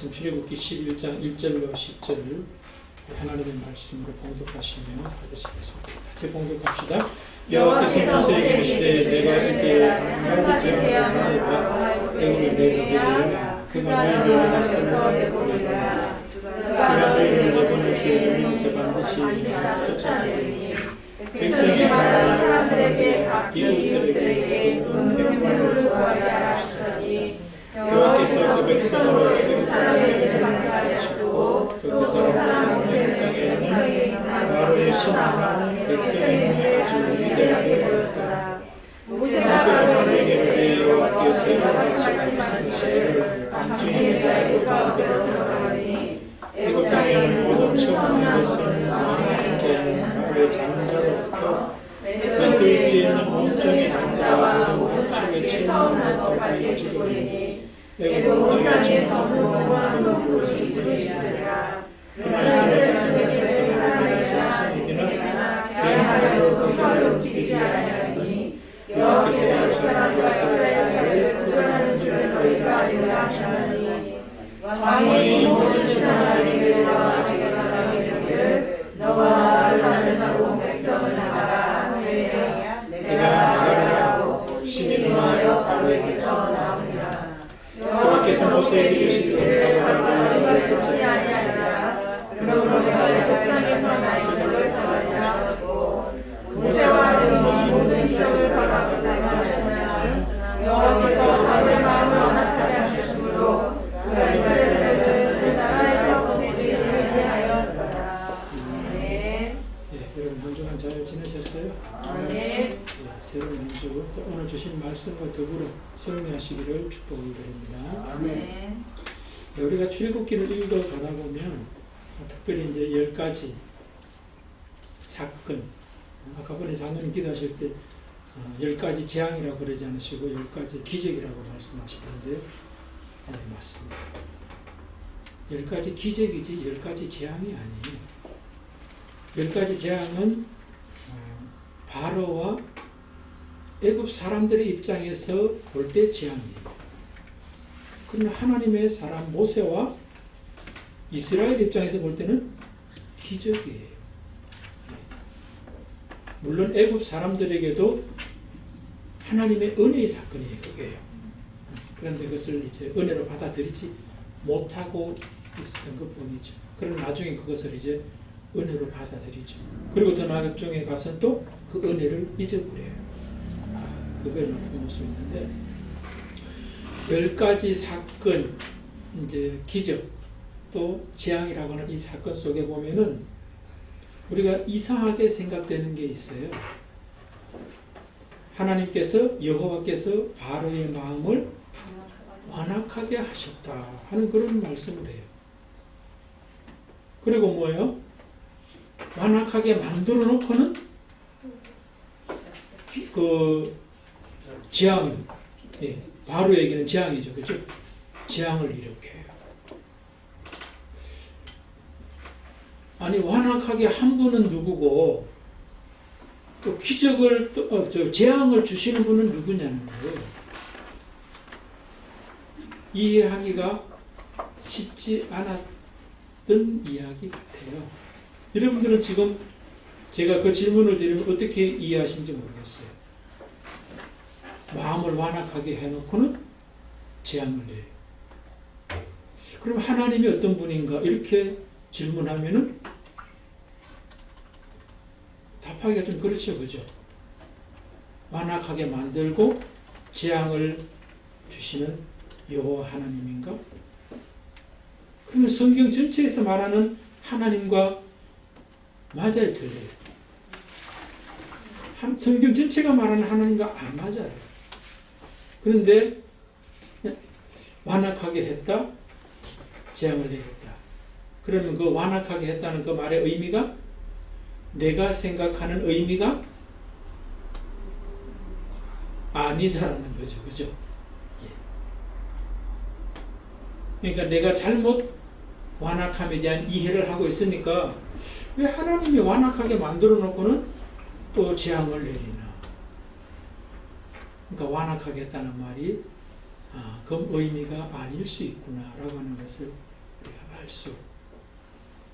말씀 출애굽기 11장 1절로 10절을 하나님의 말씀으로 봉독하시며 받으시겠습니다. 같이 봉독합시다. 여호와께서 모세에게 이르시되 내가 이제 한 가지 죄악을 하노라. 애굽을 내보내리라. 그가 너희를 내보내리라. 그가 너희를 내보낼 때에 너희에서 반드시 쫓아내리니 백성이 하나님의 사람들에게 이웃들에게 온 백발을 구하여 하시더니 여호와께서 그 백성으로 애굽 사람들에게 강하게 하시고 그 사람들 땅에는 바로의 신하나 백성의 눈에 아주 위대하게 보였더라. 모세가 바로에게 이르되 여호와께서 같이 말씀하시기를 밤중에 내가 애굽 가운데로 들어가니 애굽 땅에는 모든 처음 것은 왕의 자는 바로의 장자로부터 맷돌 뒤에 있는 몸종의 장자와 모든 각축의 채우는 것까지 죽으리니 애굽 땅에 전부는 부러진 분이 있으리라. 그러나 이스라엘 자손의 사람들이 자신에게는 계획하여 그 혀를 움직이지 아니하니 여호와께서 애굽 사람과 이스라엘 사람을 구별하는 줄 너희가 알리라 하시나니 왕이 모든 신하에게 돌아와 제가 나가기를 너와 나를 나누고 백성을 나가라 하며 내가 나가리라 하고 신이 능하여 바로에게서 나오니라. 여호와께서 모세에게 이르시되 바로가 너희를 듣지 아니하리라. 그러므로 내가 애굽 땅에서 너희를 떠나리라 하고 모세와 아론이 모든 기적을 바라보고 말씀하시나 여호와께서 바로의 마음을 완악하게 하셨으므로 그가 이스라엘을 나라에서 보내지 아니하였더라. 아멘. 여러분 한 주간 잘 지내셨어요? 아멘. 새로운 한 주 또 오늘 주신 말씀과 더불어 승리하시기를 축복을 드립니다. 아멘. 우리가 출애굽기를 읽어가다 보면 특별히 이제 10가지 사건, 아까 전에 장로님 기도하실 때 10가지 재앙이라고 그러지 않으시고 10가지 기적이라고 말씀하시던데 네, 맞습니다. 10가지 기적이지 10가지 재앙이 아니에요. 10가지 재앙은 바로와 애굽 사람들의 입장에서 볼 때 재앙이에요. 그러나 하나님의 사람 모세와 이스라엘 입장에서 볼 때는 기적이에요. 물론 애굽 사람들에게도 하나님의 은혜의 사건이에요. 그게요. 그런데 그것을 이제 은혜로 받아들이지 못하고 있었던 것뿐이죠. 그러나 나중에 그것을 이제 은혜로 받아들이죠. 그리고 더 나중에 가서 또 그 은혜를 잊어버려요. 그걸 볼 수 있는데 10가지 사건, 이제 기적, 또 재앙이라고 하는 이 사건 속에 보면은 우리가 이상하게 생각되는 게 있어요. 하나님께서 여호와께서 바로의 마음을 완악하게 하셨다 하는 그런 말씀을 해요. 그리고 뭐예요? 완악하게 만들어 놓고는 그 재앙, 바로에게는 재앙이죠, 그죠? 재앙을 일으켜요. 아니 완악하게 한 분은 누구고 또 기적을 재앙을 주시는 분은 누구냐는 거예요. 이해하기가 쉽지 않았던 이야기 같아요. 여러분들은 지금 제가 그 질문을 드리면 어떻게 이해하시는지 모르겠어요. 마음을 완악하게 해놓고는 재앙을 내요. 그럼 하나님이 어떤 분인가 이렇게 질문하면은 답하기가 좀 그렇죠, 그죠? 완악하게 만들고 재앙을 주시는 여호와 하나님인가? 그러면 성경 전체에서 말하는 하나님과 맞아요, 틀려요? 성경 전체가 말하는 하나님과 안 맞아요. 그런데 완악하게 했다, 재앙을 내렸다. 그러면 그 완악하게 했다는 그 말의 의미가 내가 생각하는 의미가 아니다라는 거죠, 그죠? 그러니까 내가 잘못 완악함에 대한 이해를 하고 있으니까 왜 하나님이 완악하게 만들어 놓고는 또 재앙을 내리나? 그러니까 완악하게 했다는 말이 그 의미가 아닐 수 있구나라고 하는 것을 알 수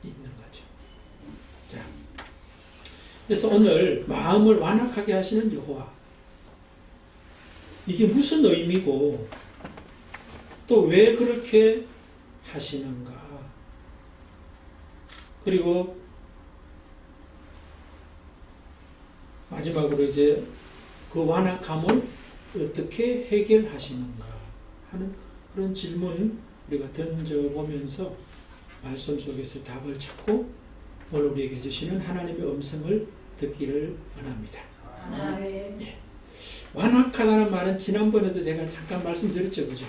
있는 거죠. 자, 그래서 오늘 마음을 완악하게 하시는 여호와, 이게 무슨 의미고 또 왜 그렇게 하시는가? 그리고 마지막으로 이제 그 완악함을 어떻게 해결하시는가 하는 그런 질문 우리가 던져보면서 말씀 속에서 답을 찾고 오늘 우리에게 주시는 하나님의 음성을 듣기를 원합니다. 예. 완악하다는 말은 지난번에도 제가 잠깐 말씀드렸죠, 그죠?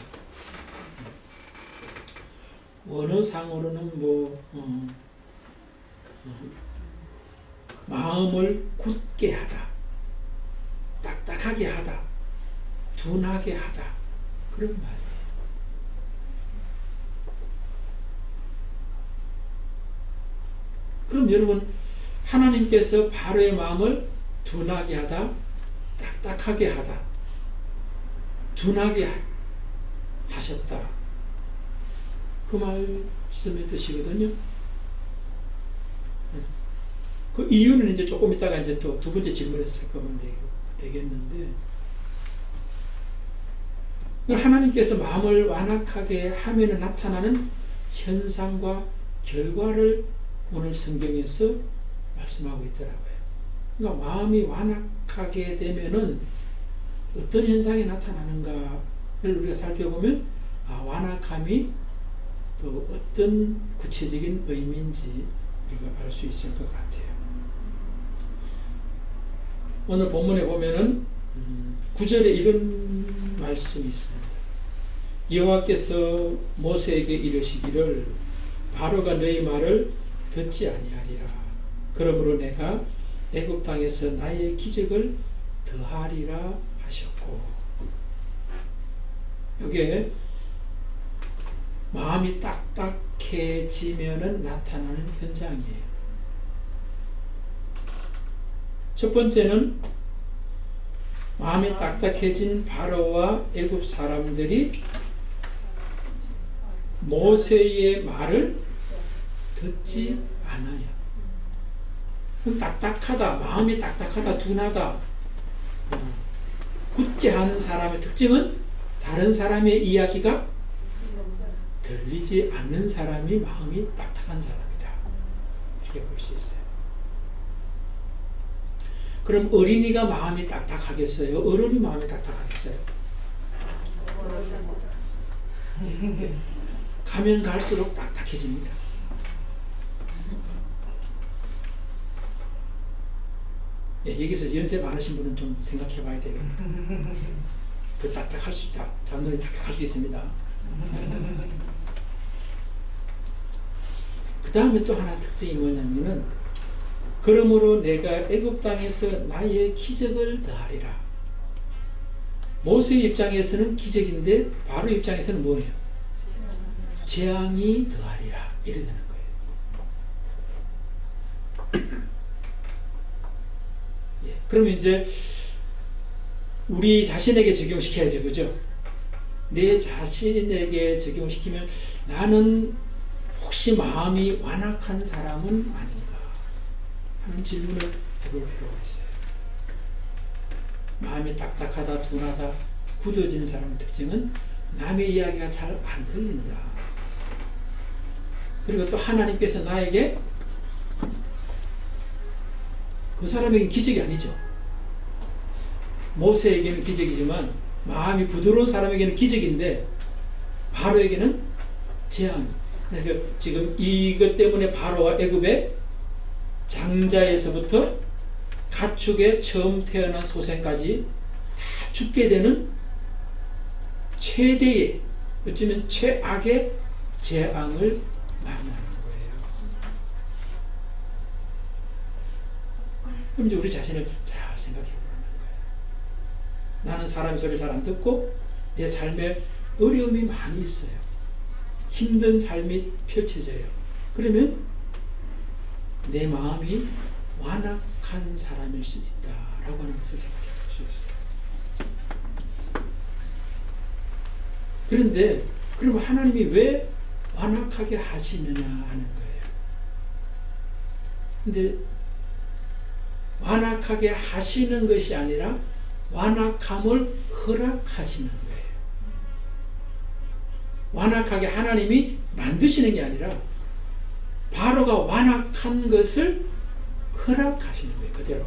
원어상으로는 마음을 굳게 하다, 딱딱하게 하다, 둔하게 하다, 그런 말이에요. 그럼 여러분, 하나님께서 바로의 마음을 둔하게 하다, 딱딱하게 하다, 둔하게 하셨다, 그 말씀의 뜻이거든요. 그 이유는 이제 조금 있다가 이제 또 두 번째 질문에서 살펴보면 되겠는데, 하나님께서 마음을 완악하게 하면 나타나는 현상과 결과를 오늘 성경에서 말씀하고 있더라고요. 그러니까 마음이 완악하게 되면은 어떤 현상이 나타나는가를 우리가 살펴보면, 완악함이 또 어떤 구체적인 의미인지 우리가 알 수 있을 것 같아요. 오늘 본문에 보면은 9절에 이런 말씀이 있습니다. 여호와께서 모세에게 이르시기를 바로가 너희 말을 듣지 아니하리라. 그러므로 내가 애굽 땅에서 나의 기적을 더하리라 하셨고, 이게 마음이 딱딱해지면은 나타나는 현상이에요. 첫 번째는 마음이 딱딱해진 바로와 애굽 사람들이 모세의 말을 듣지 않아요. 딱딱하다, 마음이 딱딱하다, 둔하다, 굳게 하는 사람의 특징은 다른 사람의 이야기가 들리지 않는 사람이 마음이 딱딱한 사람이다, 이렇게 볼 수 있어요. 그럼 어린이가 마음이 딱딱하겠어요? 어른이 마음이 딱딱하겠어요? 가면 갈수록 딱딱해집니다. 여기서 연세 많으신 분은 좀 생각해 봐야 돼요. 더 딱딱할 수 있다. 잔머리 딱딱할 수 있습니다. 그 다음에 또 하나 특징이 뭐냐면은, 그러므로 내가 애굽 땅에서 나의 기적을 더하리라. 모세 입장에서는 기적인데 바로 입장에서는 뭐예요? 재앙이 더하리라, 이래 되는 거예요. 그러면 이제 우리 자신에게 적용시켜야죠, 그죠? 내 자신에게 적용시키면 나는 혹시 마음이 완악한 사람은 아닌가 하는 질문을 해볼 필요가 있어요. 마음이 딱딱하다, 둔하다, 굳어진 사람의 특징은 남의 이야기가 잘 안 들린다. 그리고 또 하나님께서 나에게, 그 사람에게는 기적이 아니죠. 모세에게는 기적이지만 마음이 부드러운 사람에게는 기적인데 바로에게는 재앙. 그래서 지금 이것 때문에 바로와 애굽의 장자에서부터 가축의 처음 태어난 소생까지 다 죽게 되는 최대의, 어쩌면 최악의 재앙을 만나는 거예요. 그럼 이제 우리 자신을 잘 생각해 보는 거예요. 나는 사람의 소리를 잘 안 듣고 내 삶에 어려움이 많이 있어요. 힘든 삶이 펼쳐져요. 그러면 내 마음이 완악한 사람일 수 있다라고 하는 것을 생각해 볼 수 있어요. 그런데 그러면 하나님이 왜 완악하게 하시느냐 하는 거예요. 근데 완악하게 하시는 것이 아니라 완악함을 허락하시는 거예요. 완악하게 하나님이 만드시는 게 아니라 바로가 완악한 것을 허락하시는 거예요. 그대로.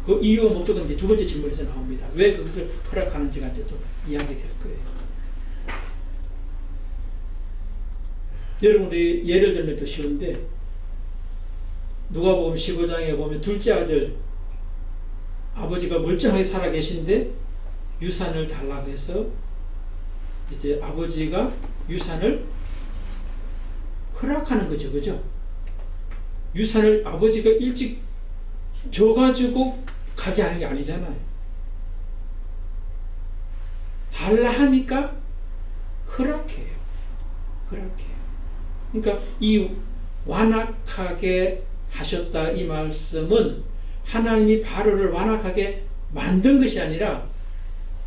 그 이유와 목적은 이제 두 번째 질문에서 나옵니다. 왜 그것을 허락하는지가 이제 또 이야기될 거예요. 여러분, 우리 예를 들면 또 쉬운데, 누가복음 15장에 보면 둘째 아들, 아버지가 멀쩡하게 살아 계신데 유산을 달라고 해서 이제 아버지가 유산을 허락하는 거죠. 그죠? 유산을 아버지가 일찍 줘가지고 가게 하는 게 아니잖아요. 달라 하니까 허락해요. 허락해요. 그러니까 이 완악하게 하셨다 이 말씀은 하나님이 바로를 완악하게 만든 것이 아니라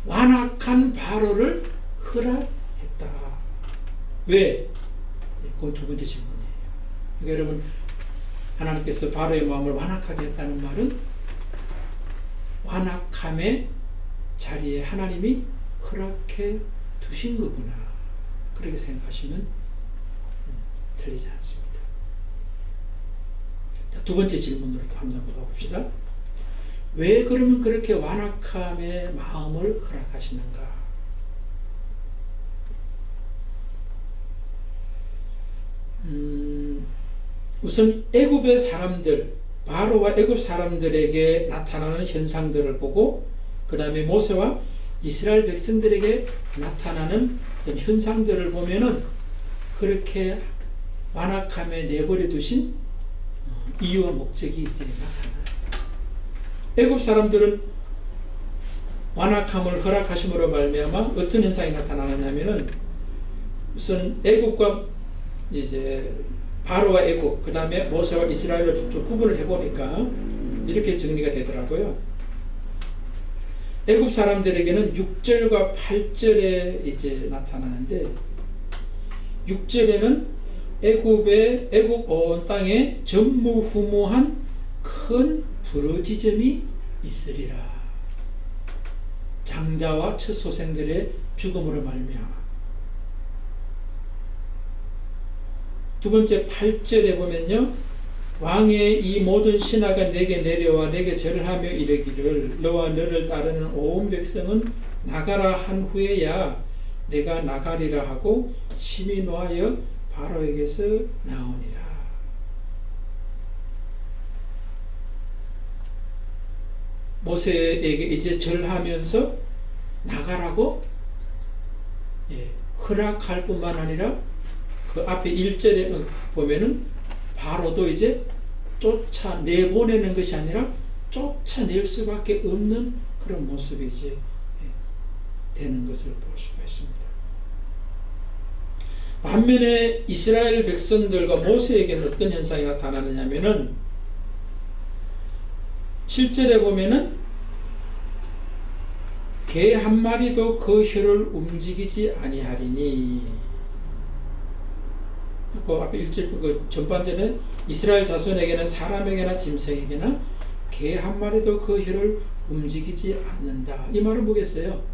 완악한 바로를 허락했다. 왜? 그건 두 번째 질문이에요. 그러니까 여러분, 하나님께서 바로의 마음을 완악하게 했다는 말은 완악함의 자리에 하나님이 허락해 두신 거구나. 그렇게 생각하시면 틀리지 않습니다. 자, 두 번째 질문으로 또 한번 가봅시다. 왜 그러면 그렇게 완악함의 마음을 허락하시는가? 우선 애굽의 사람들, 바로와 애굽 사람들에게 나타나는 현상들을 보고 그 다음에 모세와 이스라엘 백성들에게 나타나는 어떤 현상들을 보면은 그렇게 완악함에 내버려 두신 이유와 목적이 이제 나타나요. 애굽 사람들은 완악함을 허락하심으로 말미암아 어떤 현상이 나타나느냐면은 우선 애굽과 이제 바로와 애굽, 그 다음에 모세와 이스라엘을 좀 구분을 해보니까 이렇게 정리가 되더라고요. 애굽 사람들에게는 6절과 8절에 이제 나타나는데 6절에는 애굽 온 땅에 전무후무한 큰 부르짖음이 있으리라. 장자와 첫 소생들의 죽음으로 말미암아. 두 번째 8절에 보면요, 왕의 이 모든 신하가 내게 내려와 내게 절을 하며 이르기를 너와 너를 따르는 온 백성은 나가라 한 후에야 내가 나가리라 하고 심히 노하여 바로에게서 나오니라. 모세에게 이제 절하면서 나가라고 허락할 뿐만 아니라 그 앞에 1절에 보면은 바로도 이제 쫓아내보내는 것이 아니라 쫓아낼 수밖에 없는 그런 모습이 이제 되는 것을 볼 수가 있습니다. 반면에 이스라엘 백성들과 모세에게는 어떤 현상이 나타나느냐면은 7절에 보면은 개 한 마리도 그 혀를 움직이지 아니하리니, 그 앞에 1절 그 전반전에 이스라엘 자손에게는 사람에게나 짐승에게나 개 한 마리도 그 혀를 움직이지 않는다. 이 말은 뭐겠어요?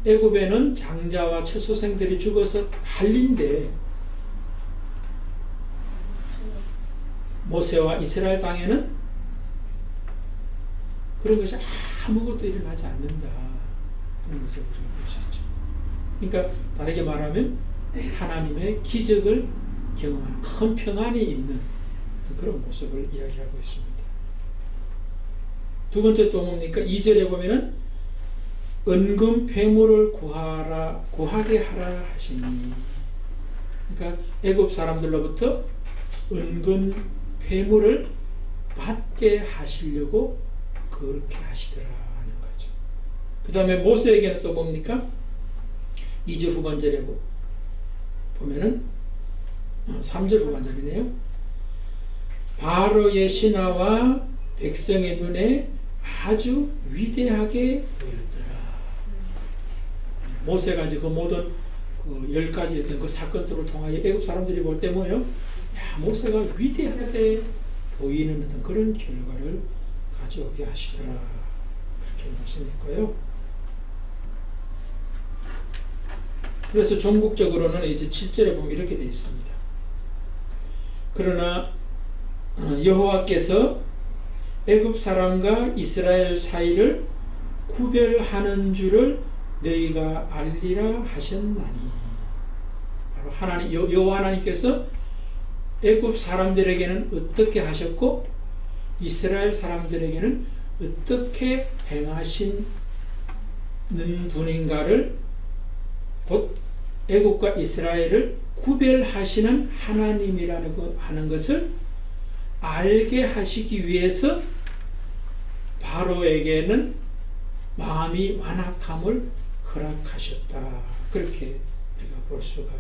애굽에는 장자와 첫 소생들이 죽어서 난리인데 모세와 이스라엘 땅에는 그런 것이 아무것도 일어나지 않는다. 그런 것을 우리가 볼 수 있죠. 그러니까 다르게 말하면 하나님의 기적을 경험하는 큰 평안이 있는 그런 모습을 이야기하고 있습니다. 두 번째 또 뭡니까? 2절에 보면은 은금 폐물을 구하게 하라 하시니, 그러니까 애굽 사람들로부터 은금 폐물을 받게 하시려고 그렇게 하시더라 하는 거죠. 그 다음에 모세에게는 또 뭡니까? 2절 후반절에 보면은 3절 후반절이네요. 바로의 신하와 백성의 눈에 아주 위대하게 보였더라. 모세가 이제 그 모든 그 10가지 그 사건들을 통하여 애굽 사람들이 볼 때 뭐예요? 야, 모세가 위대하게 보이는 어떤 그런 결과를 가져오게 하시더라. 그렇게 말씀했고요. 그래서 종국적으로는 이제 7절에 보면 이렇게 되어 있습니다. 그러나 여호와께서 애굽 사람과 이스라엘 사이를 구별하는 줄을 너희가 알리라 하셨나니. 바로 하나님 여호와 하나님께서 애굽 사람들에게는 어떻게 하셨고 이스라엘 사람들에게는 어떻게 행하시는 분인가를, 곧 애굽과 이스라엘을 구별하시는 하나님이라는 하는 것을 알게 하시기 위해서 바로에게는 마음이 완악함을 허락하셨다. 그렇게 우리가 볼 수가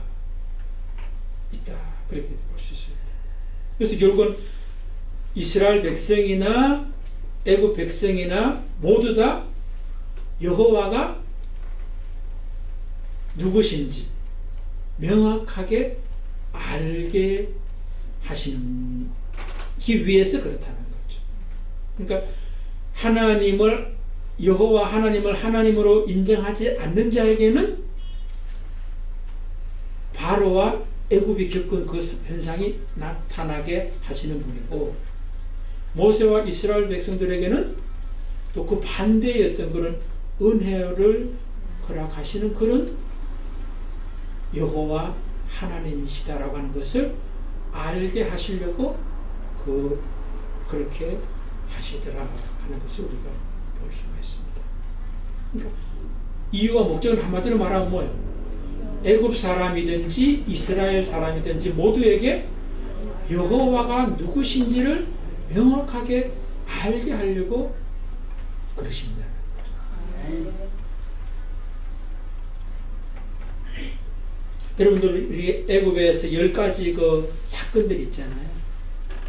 있다. 그렇게 볼 수 있습니다. 그래서 결국은 이스라엘 백성이나 애굽 백성이나 모두 다 여호와가 누구신지 명확하게 알게 하시기 위해서 그렇다는 거죠. 그러니까 여호와 하나님을 하나님으로 인정하지 않는 자에게는 바로와 애굽이 겪은 그 현상이 나타나게 하시는 분이고, 모세와 이스라엘 백성들에게는 또 그 반대의 어떤 그런 은혜를 허락하시는 그런 여호와 하나님이시다라고 하는 것을 알게 하시려고 그렇게 하시더라 하는 것을 우리가 볼 수가 있습니다. 그러니까 이유와 목적은 한마디로 말하면 뭐예요? 애굽 사람이든지 이스라엘 사람이든지 모두에게 여호와가 누구신지를 명확하게 알게 하려고 그러신다는 거예요. 여러분들 우리 애굽에서 10가지 그 사건들이 있잖아요.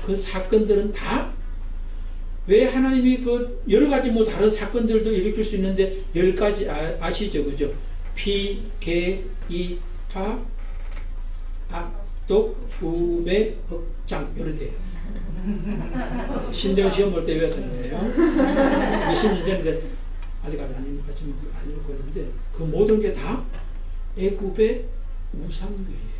그 사건들은 다 왜 하나님이 그 여러 가지 뭐 다른 사건들도 일으킬 수 있는데 10가지 아시죠? 그죠? 피, 개, 이, 파, 악독, 우매, 흑장 요렇대요. 신대원 시험 볼 때 외웠던 거예요. 몇십 년 전인데 아직까지 안 읽고 있는데 그 모든 게 다 애굽의 우상들이에요.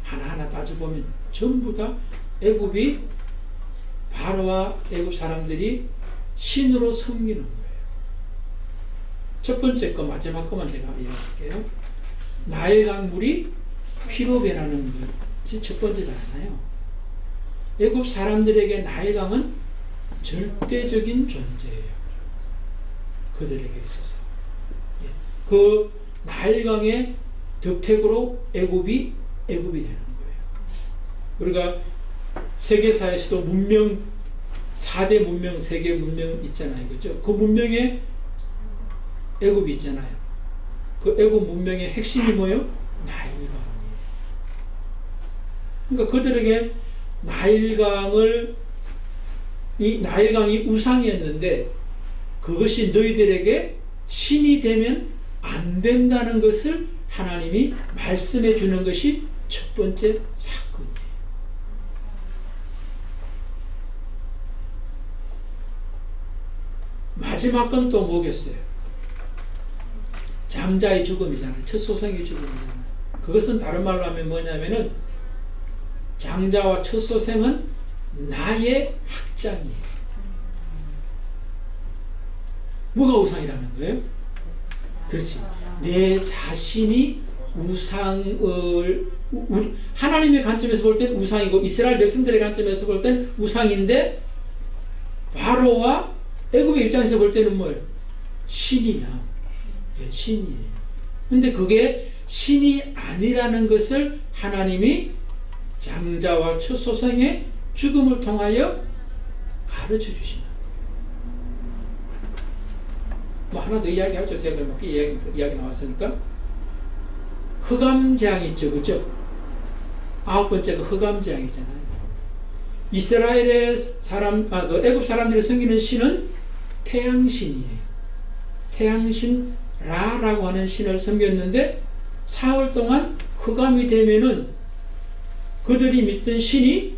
하나하나 따져보면 전부 다 애굽이 바로와 애굽 사람들이 신으로 섬기는 거예요. 첫 번째 거 마지막 거만 제가 이야기할게요. 나일강 물이 피로 변하는 것이 첫 번째잖아요. 애굽 사람들에게 나일강은 절대적인 존재예요. 그들에게 있어서 그 나일강의 덕택으로 애굽이 되는 거예요. 우리가 세계사에서도 문명 4대 문명, 세계 문명 있잖아요. 그죠? 그 문명에 애굽이 있잖아요. 그 애굽 문명의 핵심이 뭐예요? 나일강이에요. 그러니까 그들에게 나일강이 우상이었는데 그것이 너희들에게 신이 되면 안 된다는 것을 하나님이 말씀해 주는 것이 첫 번째 사건이에요. 마지막 건 또 뭐겠어요? 장자의 죽음이잖아요. 첫 소생의 죽음이잖아요. 그것은 다른 말로 하면 뭐냐면은 장자와 첫 소생은 나의 확장이에요. 뭐가 우상이라는 거예요? 그렇지. 내 자신이 우상을 하나님의 관점에서 볼 땐 우상이고 이스라엘 백성들의 관점에서 볼 땐 우상인데 바로와 애굽의 입장에서 볼 때는 뭐예요? 신이야. 예, 신이에요. 근데 그게 신이 아니라는 것을 하나님이 장자와 첫 소생의 죽음을 통하여 가르쳐 주시는 뭐 하나 더 이야기하죠. 제가 이야기 나왔으니까 흑암재앙 있죠. 그죠? 9번째가 흑암재앙이잖아요. 이스라엘의 애굽 사람들이 섬기는 신은 태양신이에요. 태양신이라고 라라고 하는 신을 섬겼는데 사흘 동안 흑암이 되면은 그들이 믿던 신이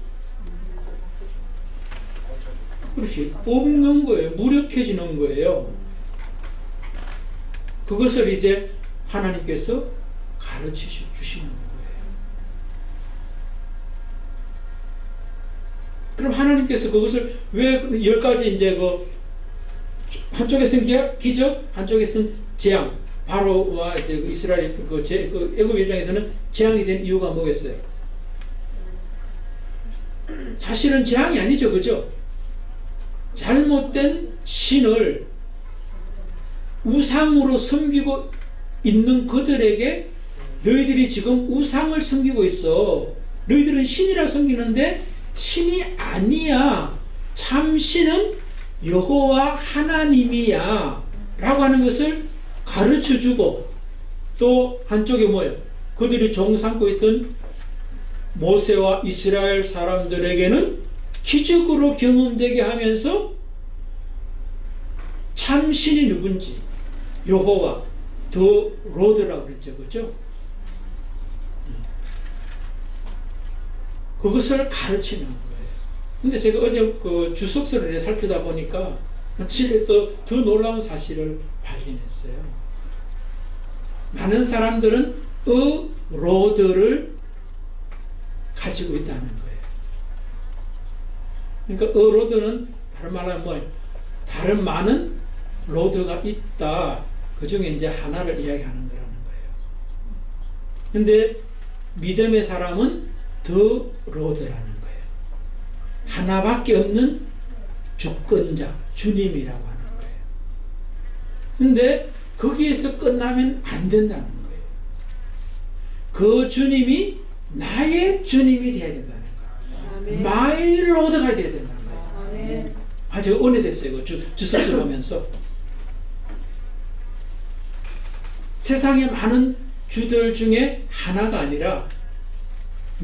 그렇지 없는 거예요. 무력해지는 거예요. 그것을 이제 하나님께서 가르치시는 거예요. 그럼 하나님께서 그것을 왜 10가지 이제 그 한쪽에서는 기적, 한쪽에서는 재앙, 바로와 이제 이스라엘 그 애굽 입장에서는 재앙이 된 이유가 뭐겠어요? 사실은 재앙이 아니죠, 그죠? 잘못된 신을 우상으로 섬기고 있는 그들에게 너희들이 지금 우상을 섬기고 있어. 너희들은 신이라 섬기는데 신이 아니야. 참 신은 여호와 하나님이야 라고 하는 것을 가르쳐주고, 또 한쪽에 뭐예요? 그들이 종 삼고 있던 모세와 이스라엘 사람들에게는 기적으로 경험되게 하면서 참 신이 누군지, 여호와 더 로드라고 그랬죠, 그죠? 그것을 가르치는 거예요. 근데 제가 어제 그 주석서를 살피다 보니까 또 더 놀라운 사실을 발견했어요. 많은 사람들은 로드를 가지고 있다는 거예요. 그러니까 로드는 다른 말로 하면 뭐예요? 다른 많은 로드가 있다. 그 중에 이제 하나를 이야기하는 거라는 거예요. 근데 믿음의 사람은 더 로드라는 거예요. 하나밖에 없는 주권자, 주님이라고 하는 거예요. 근데 거기에서 끝나면 안 된다는 거예요. 그 주님이 나의 주님이 되어야 된다는 거예요. 마이 로드가 되어야 된다는 거예요. 제가 은혜됐어요. 주석을 보면서. 세상에 많은 주들 중에 하나가 아니라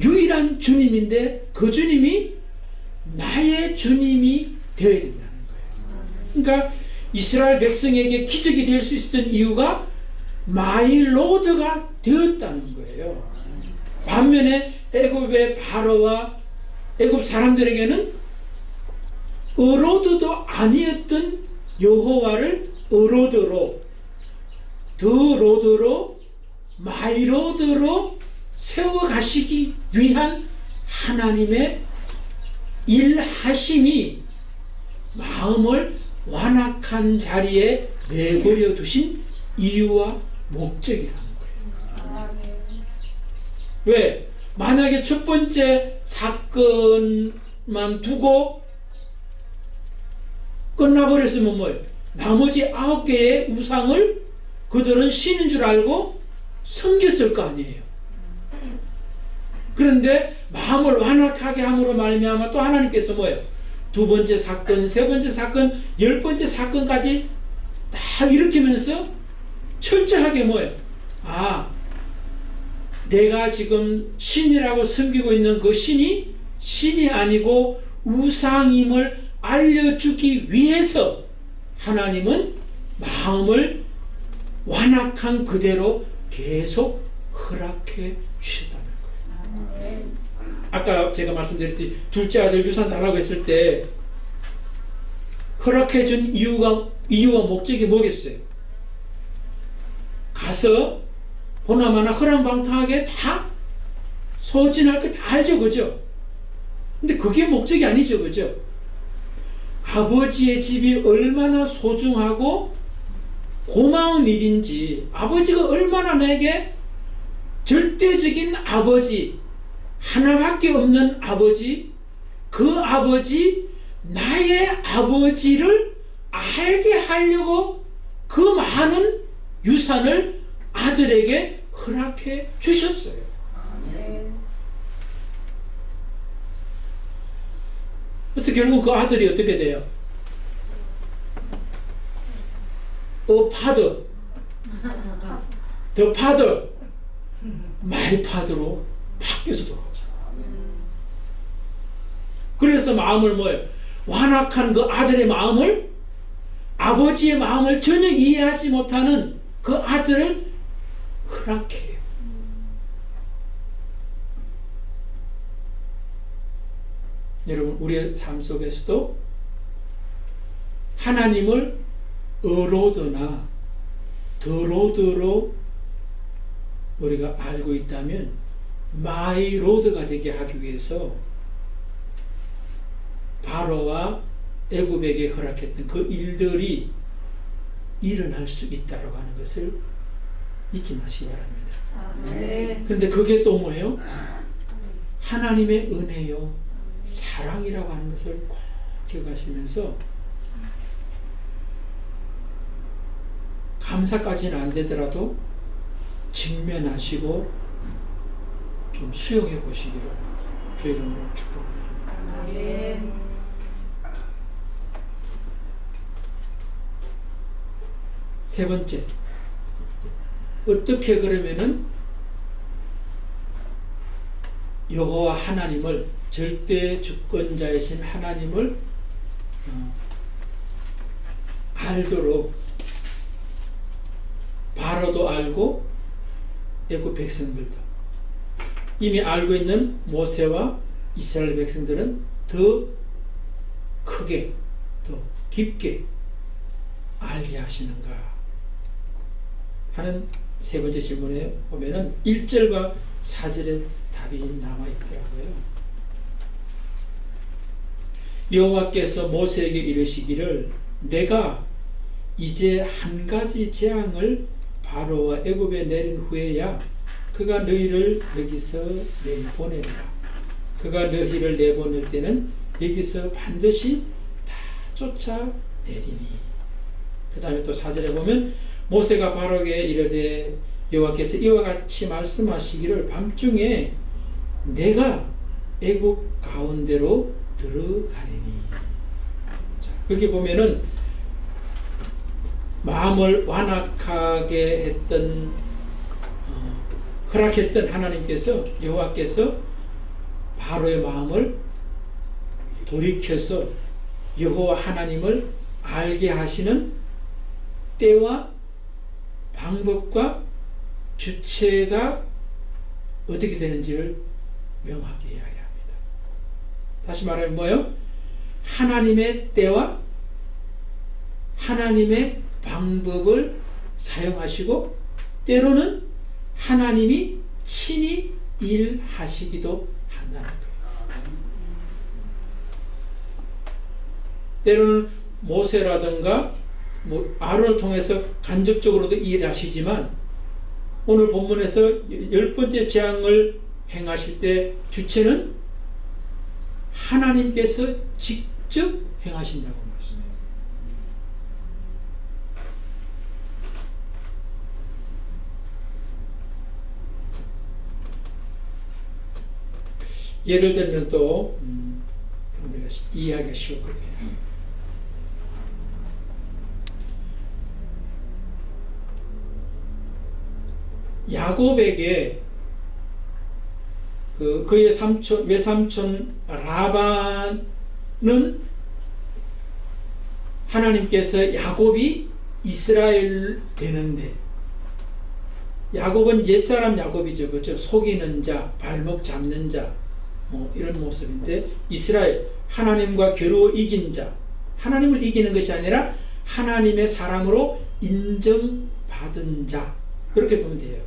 유일한 주님인데 그 주님이 나의 주님이 되어야 된다는 거예요. 그러니까 이스라엘 백성에게 기적이 될 수 있었던 이유가 마이 로드가 되었다는 거예요. 반면에 애굽의 바로와 애굽 사람들에게는 어로드도 아니었던 여호와를 어로드로, 더 로드로, 마이 로드로 세워가시기 위한 하나님의 일하심이 마음을 완악한 자리에 내버려 두신 이유와 목적이라는 거예요. 왜? 만약에 첫 번째 사건만 두고 끝나버렸으면 뭐예요? 나머지 9개의 우상을 그들은 신인 줄 알고 섬겼을 거 아니에요. 그런데 마음을 완악하게 함으로 말미암아 또 하나님께서 뭐예요? 두 번째 사건, 세 번째 사건, 10번째 사건까지 다 일으키면서 철저하게 뭐예요? 내가 지금 신이라고 섬기고 있는 그 신이 아니고 우상임을 알려주기 위해서 하나님은 마음을 완악한 그대로 계속 허락해 주셨다는 거예요. 아까 제가 말씀드렸듯이 둘째 아들 유산 달라고 했을 때 허락해 준 이유와 목적이 뭐겠어요? 가서 보나마나 허랑방탕하게 다 소진할 거 다 알죠, 그죠? 근데 그게 목적이 아니죠, 그죠? 아버지의 집이 얼마나 소중하고 고마운 일인지, 아버지가 얼마나 내게 절대적인 아버지, 하나밖에 없는 아버지, 그 아버지, 나의 아버지를 알게 하려고 그 많은 유산을 아들에게 허락해 주셨어요. 그래서 결국 그 아들이 어떻게 돼요? father, the father, my father로 바뀌어서 돌아오죠. 그래서 마음을 뭐예요? 완악한 그 아들의 마음을, 아버지의 마음을 전혀 이해하지 못하는 그 아들을 허락해요. 여러분, 우리의 삶 속에서도 하나님을 어로드나 더로드로 우리가 알고 있다면 마이 로드가 되게 하기 위해서 바로와 애굽에게 허락했던 그 일들이 일어날 수 있다고 하는 것을 잊지 마시기 바랍니다. 그런데 그게 또 뭐예요? 하나님의 은혜요, 사랑이라고 하는 것을 꼭 기억하시면서 감사까지는 안 되더라도 직면하시고 좀 수용해 보시기를 주의 이름으로 축복드립니다. 세 번째, 어떻게 그러면은 여호와 하나님을, 절대 주권자이신 하나님을 알도록 바로도 알고 애굽 백성들도, 이미 알고 있는 모세와 이스라엘 백성들은 더 크게, 더 깊게 알게 하시는가 하는 세 번째 질문에 보면은 1절과 4절에 답이 남아 있더라고요. 여호와께서 모세에게 이르시기를 내가 이제 한 가지 재앙을 바로와 애굽에 내린 후에야 그가 너희를 여기서 내보내리라. 그가 너희를 내보낼 때는 여기서 반드시 다 쫓아내리니. 그 다음에 또 4절에 보면 모세가 바로에게 이르되 여호와께서 이와 같이 말씀하시기를 밤중에 내가 애굽 가운데로 들어가리니. 자, 여기 보면은 마음을 완악하게 했던 허락했던 하나님께서, 여호와께서 바로의 마음을 돌이켜서 여호와 하나님을 알게 하시는 때와 방법과 주체가 어떻게 되는지를 명확히 이야기합니다. 다시 말하면 뭐예요? 하나님의 때와 하나님의 방법을 사용하시고 때로는 하나님이 친히 일하시기도 한다는 거예요. 때로는 모세라든가 아론을 통해서 간접적으로도 일하시지만 오늘 본문에서 10번째 재앙을 행하실 때 주체는 하나님께서 직접 행하신다고 말씀해요. 예를 들면 또 우리가 이해하기가 쉬울 것 같아요. 야곱에게 그의 외삼촌 라반은 하나님께서 야곱이 이스라엘 되는데, 야곱은 옛사람 야곱이죠. 그렇죠? 속이는 자, 발목 잡는 자, 이런 모습인데, 이스라엘, 하나님과 겨루어 이긴 자, 하나님을 이기는 것이 아니라 하나님의 사람으로 인정받은 자, 그렇게 보면 돼요.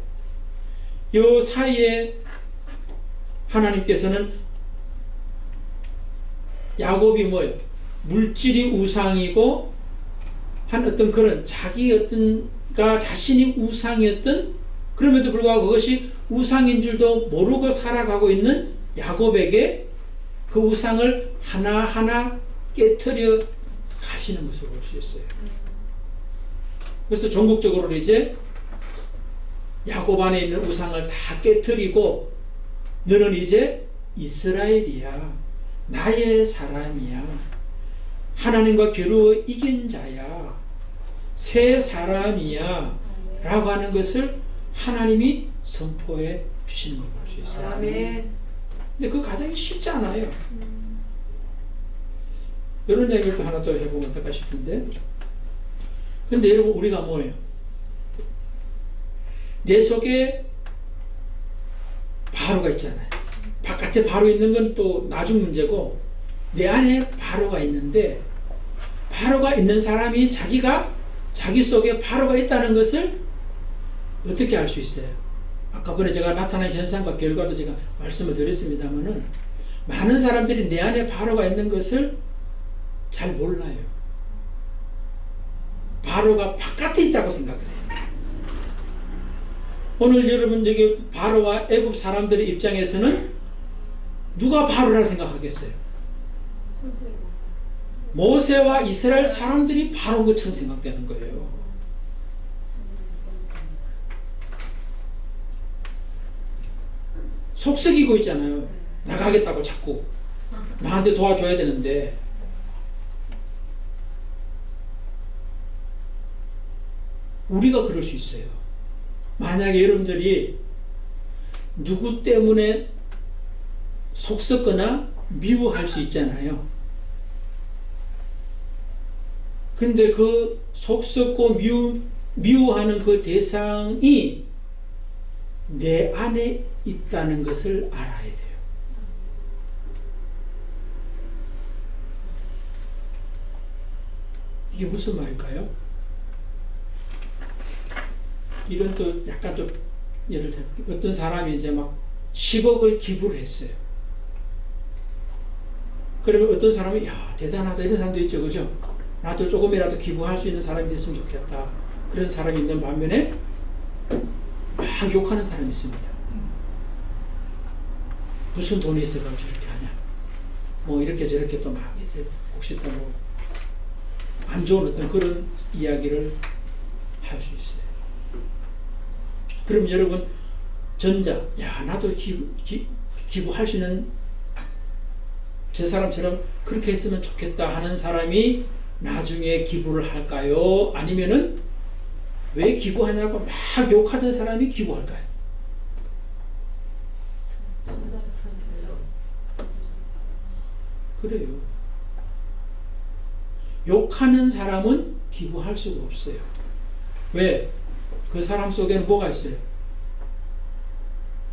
요 사이에 하나님께서는 야곱이 뭐예요? 물질이 우상이고 한 어떤 그런 자기 자신이 우상이었던, 그럼에도 불구하고 그것이 우상인 줄도 모르고 살아가고 있는 야곱에게 그 우상을 하나하나 깨트려 가시는 것을 볼 수 있어요. 그래서 전국적으로 이제 야곱 안에 있는 우상을 다 깨트리고 너는 이제 이스라엘이야, 나의 사람이야, 하나님과 겨루어 이긴 자야, 새 사람이야 라고 하는 것을 하나님이 선포해 주시는 걸 볼 수 있어요. 아멘. 근데 그 과정이 쉽지 않아요. 이런 이야기를 또 하나 더 해보면 어떨까 싶은데, 근데 여러분, 우리가 뭐예요? 내 속에 바로가 있잖아요. 바깥에 바로 있는 건 또 나중 문제고 내 안에 바로가 있는데 바로가 있는 사람이 자기 속에 바로가 있다는 것을 어떻게 알 수 있어요? 아까 전에 제가 나타난 현상과 결과도 제가 말씀을 드렸습니다만은 많은 사람들이 내 안에 바로가 있는 것을 잘 몰라요. 바로가 바깥에 있다고 생각을 해요. 오늘 여러분 여기 바로와 애굽 사람들의 입장에서는 누가 바로라고 생각하겠어요? 모세와 이스라엘 사람들이 바로인 것처럼 생각되는 거예요. 속썩이고 있잖아요. 나가겠다고 자꾸 나한테 도와줘야 되는데 우리가 그럴 수 있어요. 만약에 여러분들이 누구 때문에 속썩거나 미워할 수 있잖아요. 근데 그 속썩고 미워하는 그 대상이 내 안에 있다는 것을 알아야 돼요. 이게 무슨 말일까요? 이런 또 약간 좀 예를 들어 어떤 사람이 이제 막 10억을 기부를 했어요. 그러면 어떤 사람이 야 대단하다 이런 사람도 있죠, 그죠? 나도 조금이라도 기부할 수 있는 사람이 됐으면 좋겠다. 그런 사람이 있는 반면에 막 욕하는 사람이 있습니다. 무슨 돈이 있어가지고 저렇게 하냐? 뭐 이렇게 저렇게 또 막 이제 혹시 또 뭐 안 좋은 어떤 그런 이야기를 할 수 있어요. 그럼 여러분 전자, 야 나도 기부할 수 있는 저 사람처럼 그렇게 했으면 좋겠다 하는 사람이 나중에 기부를 할까요? 아니면은 왜 기부하냐고 막 욕하던 사람이 기부할까요? 그래요. 욕하는 사람은 기부할 수가 없어요. 왜? 그 사람 속에는 뭐가 있어요?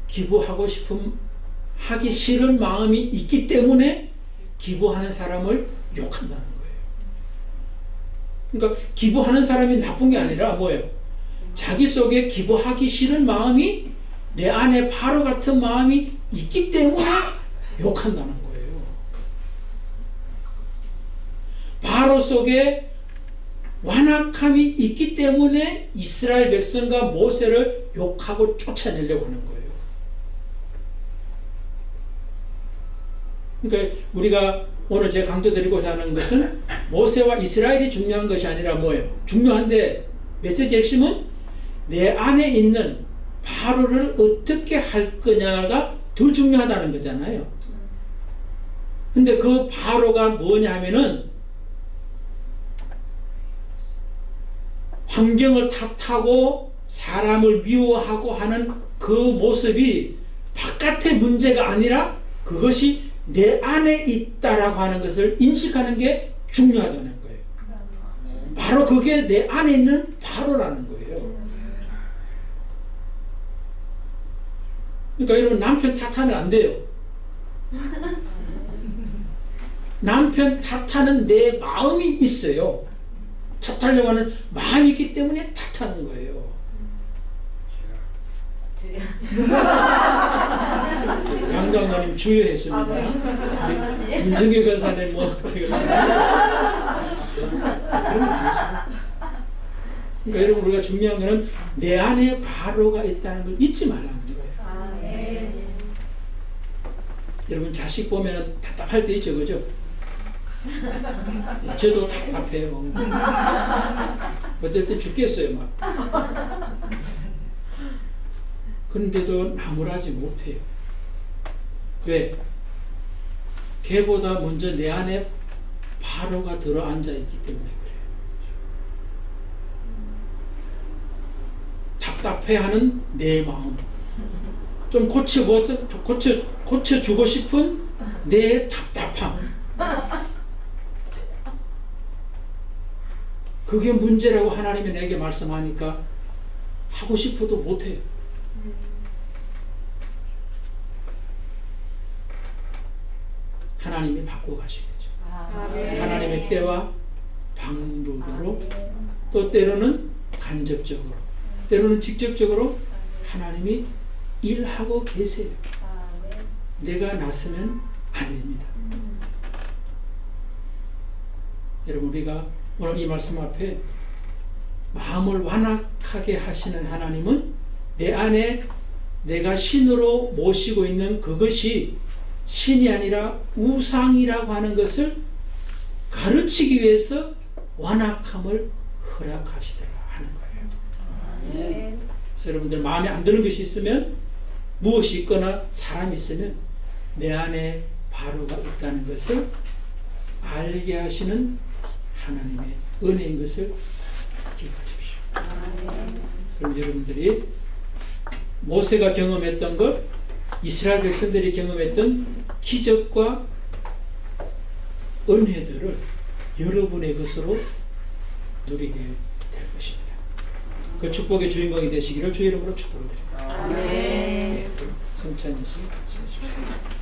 기부하고 싶은 하기 싫은 마음이 있기 때문에 기부하는 사람을 욕한다는 거예요. 그러니까 기부하는 사람이 나쁜 게 아니라 뭐예요? 자기 속에 기부하기 싫은 마음이 내 안에 바로 같은 마음이 있기 때문에 욕한다는 거예요. 바로 속에 완악함이 있기 때문에 이스라엘 백성과 모세를 욕하고 쫓아내려고 하는 거예요. 그러니까 우리가 오늘 제가 강조드리고자 하는 것은 모세와 이스라엘이 중요한 것이 아니라 뭐예요? 중요한데 메시지 핵심은 내 안에 있는 바로를 어떻게 할 거냐가 더 중요하다는 거잖아요. 근데 그 바로가 뭐냐 하면은 환경을 탓하고 사람을 미워하고 하는 그 모습이 바깥의 문제가 아니라 그것이 내 안에 있다라고 하는 것을 인식하는 게 중요하다는 거예요. 바로 그게 내 안에 있는 바로라는 거예요. 그러니까 여러분 남편 탓하면 안 돼요. 남편 탓하는 내 마음이 있어요. 탓하려고 하는 마음이 있기 때문에 탓하는 거예요. 양장로님 주의했습니다. 김정희 권사님 뭐 그러니까 여러분 우리가 중요한 거는 내 안에 바로가 있다는 걸 잊지 말라는 거예요. 여러분 자식 보면 답답할 때 있죠, 그죠? 저도 답답해요. 어떨 때 죽겠어요, 막. 그런데도 나무라지 못해요. 왜? 걔보다 먼저 내 안에 바로가 들어 앉아 있기 때문에 그래요. 답답해하는 내 마음, 좀 고쳐주고 싶은 내 답답함, 그게 문제라고 하나님이 내게 말씀하니까 하고 싶어도 못해요. 하나님이 바꿔가시겠죠. 하나님의 때와 방법으로 또 때로는 간접적으로 때로는 직접적으로 하나님이 일하고 계세요. 내가 나서면 안 됩니다. 여러분 우리가 오늘 이 말씀 앞에 마음을 완악하게 하시는 하나님은 내 안에 내가 신으로 모시고 있는 그것이 신이 아니라 우상이라고 하는 것을 가르치기 위해서 완악함을 허락하시더라 하는 거예요. 그래서 여러분들 마음에 안 드는 것이 있으면 무엇이 있거나 사람이 있으면 내 안에 바로가 있다는 것을 알게 하시는 하나님의 은혜인 것을 기억하십시오. 그럼 여러분들이 모세가 경험했던 것, 이스라엘 백성들이 경험했던 기적과 은혜들을 여러분의 것으로 누리게 될 것입니다. 그 축복의 주인공이 되시기를 주의 이름으로 축복을 드립니다. 성찬이 씨 같이 해주십시오.